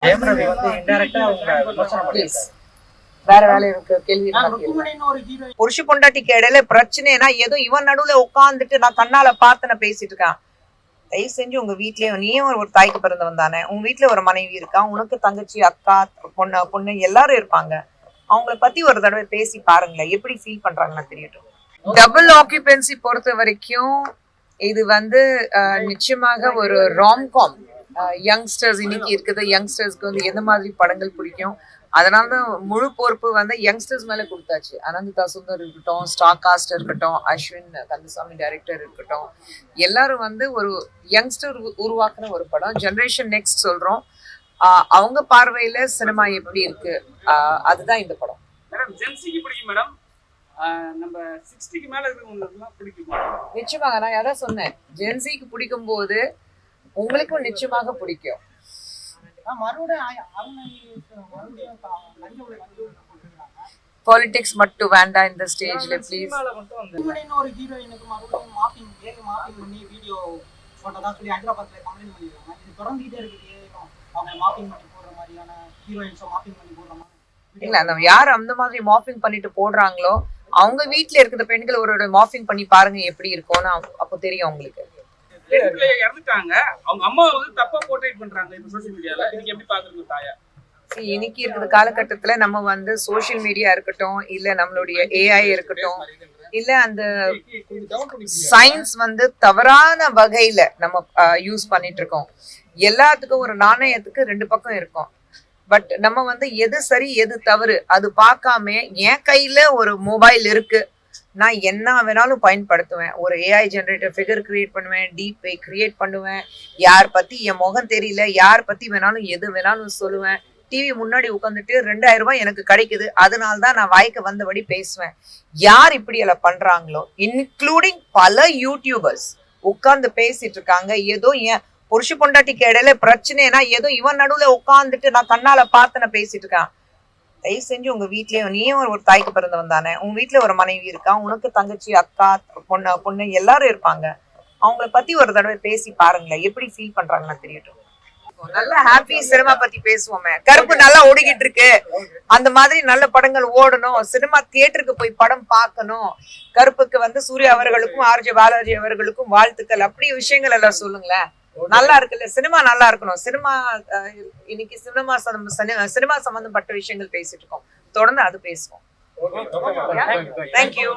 ஜெயம் ரவி வந்து இன்டைரக்டா அவங்க விமர்சனம் பண்ணிருக்காங்க. வேற வேலை இருக்கு கேள்வி. புருஷ பொண்டாட்டிக்கு இடையில பிரச்சனைனா ஏதோ இவன் நடுவுல உட்காந்துட்டு நான் கண்ணால பார்த்து நான் பேசிட்டு இருக்கான். தயவு செஞ்சு உங்க வீட்லயே நீயும் ஒரு தாய்க்கு பிறந்தவன் தானே, உங்க வீட்டுல ஒரு மனைவி இருக்கா, உனக்கு தங்கச்சி அக்கா பொண்ணு எல்லாரும் இருப்பாங்க. அவங்கள பத்தி ஒரு தடவை பேசி பாருங்களேன், எப்படி ஃபீல் பண்றாங்கன்னு தெரியட்டும். டபுள் ஆக்குபென்சி பொறுத்த வரைக்கும் இது வந்து நிச்சயமாக ஒரு ராம்காம். யங்ஸ்டர்ஸ் இன்னைக்கு இருக்குது, யங்ஸ்டர்ஸ்க்கு வந்து எந்த மாதிரி படங்கள் பிடிக்கும், அதனாலதான் முழு பொறுப்பு வந்து யங்ஸ்டர்ஸ் மேல கொடுத்தாச்சு. அனந்திதா சுந்தர் இருக்கட்டும், ஸ்டார் காஸ்ட் இருக்கட்டும், அஸ்வின் கந்தசாமி டைரக்டர் இருக்கட்டும், எல்லாரும் வந்து ஒரு யங்ஸ்டர் உருவாக்குன ஒரு படம். ஜெனரேஷன் நெக்ஸ்ட் சொல்றோம். அவங்க பார்வையில சினிமா எப்படி இருக்கு, அதுதான் இந்த படம். மேடம் ஜென்சிக்கு பிடிக்கும் மேடம், நம்ம 60க்கு மேல இருக்கிறவங்களுக்குலாம் பிடிக்கும். நிச்சயமாக நான் அதான் சொன்னேன், ஜென்சிக்கு பிடிக்கும் போது உங்களுக்கும் நிச்சயமாக பிடிக்கும். பாலிடிக்ஸ் மட்டும் வேண்டாம் இந்த ஸ்டேஜ்ல ப்ளீஸ். ஒரு ஹீரோயினுக்கு மறுபடியும் மாப்பிங் பண்ணி வீடியோ போட்டதா சொல்லி ஹைதராபாத்ல கம்ப்ளைண்ட் பண்ணிருக்காங்க. இது தொடர்ந்துட்டே இருக்குது. அவங்க மாப்பிங் பண்ணி போடுற மாதிரியான ஹீரோயின்ஸோ மாப்பிங் பண்ணி போடுற மாதிரி இல்ல, அந்த யார் அந்த மாதிரி மாப்பிங் பண்ணிட்டு போடுறாங்களோ அவங்க வீட்டுல இருக்கிற பெண்கள் ஒரு மாப்பிங் பண்ணி பாருங்க எப்படி இருக்கும்னு அப்போ தெரியும் உங்களுக்கு. இறந்துட்டாங்க, அவங்க அம்மா வந்து தப்பா போர்ட்ரேட் பண்றாங்க இந்த சோஷியல் மீடியால. நீங்க எப்படி பாக்குறீங்க தாயா? இன்னைக்கு இருக்கிற காலகட்டத்துல நம்ம வந்து சோசியல் மீடியா இருக்கட்டும், இல்ல நம்மளுடைய ஏஐ இருக்கட்டும், இல்ல அந்த சயின்ஸ் வந்து தவறான வகையில நம்ம யூஸ் பண்ணிட்டு இருக்கோம். எல்லாத்துக்கும் ஒரு நாணயத்துக்கு ரெண்டு பக்கம் இருக்கும். பட் நம்ம வந்து எது சரி எது தவறு அது பார்க்காம, என் கையில ஒரு மொபைல் இருக்கு, நான் என்ன வேணாலும் பயன்படுத்துவேன். ஒரு ஏஐ ஜெனரேட்டர் ஃபிகர் கிரியேட் பண்ணுவேன், டீப் ஃபேக் கிரியேட் பண்ணுவேன், யார் பத்தி என் முகம் தெரியல, யார் பத்தி வேணாலும் எது வேணாலும் சொல்லுவேன். டிவி முன்னாடி உட்காந்துட்டு 2000 ரூபாய் எனக்கு கிடைக்குது, அதனால்தான் நான் வாய்க்கு வந்தபடி பேசுவேன். யார் இப்படி எல்லாம் பண்றாங்களோ, இன்க்ளூடிங் பல யூடியூபர்ஸ் உட்கார்ந்து பேசிட்டு இருக்காங்க. ஏதோ என் புருஷ பொண்டாட்டிக்கு இடையில பிரச்சனைனா ஏதோ இவன் நடுவுல உட்காந்துட்டு நான் கண்ணால பார்த்து நான் பேசிட்டு இருக்கான். தயவு செஞ்சு உங்க வீட்லயே நீயும் ஒரு தாய்க்கு பிறந்தவன் தானே, உங்க வீட்டுல ஒரு மனைவி இருக்கா, உனக்கு தங்கச்சி அக்கா பொண்ணு எல்லாரும் இருப்பாங்க. அவங்கள பத்தி ஒரு தடவை பேசி பாருங்களேன், எப்படி ஃபீல் பண்றாங்கன்னு தெரியட்டும். நல்ல ஹாப்பி சினிமா பத்தி பேசுவோமே. கருப்பு நல்லா ஓடிக்கிட்டு இருக்கு, அந்த மாதிரி நல்ல படங்கள் ஓடணும், சினிமா தியேட்டருக்கு போய் படம் பார்க்கணும். கருப்புக்கு வந்து சூர்யா அவர்களுக்கும் ஆர்ஜே பாலாஜி அவர்களுக்கும் வாழ்த்துக்கள், அப்படி விஷயங்கள் எல்லாம் சொல்லுங்களேன். நல்லா இருக்குல்ல, சினிமா நல்லா இருக்கணும். சினிமா இன்னைக்கு சினிமா சம்பந்தப்பட்ட விஷயங்கள் பேசிட்டு இருக்கோம், தொடர்ந்து அது பேசுவோம். தேங்க்யூ.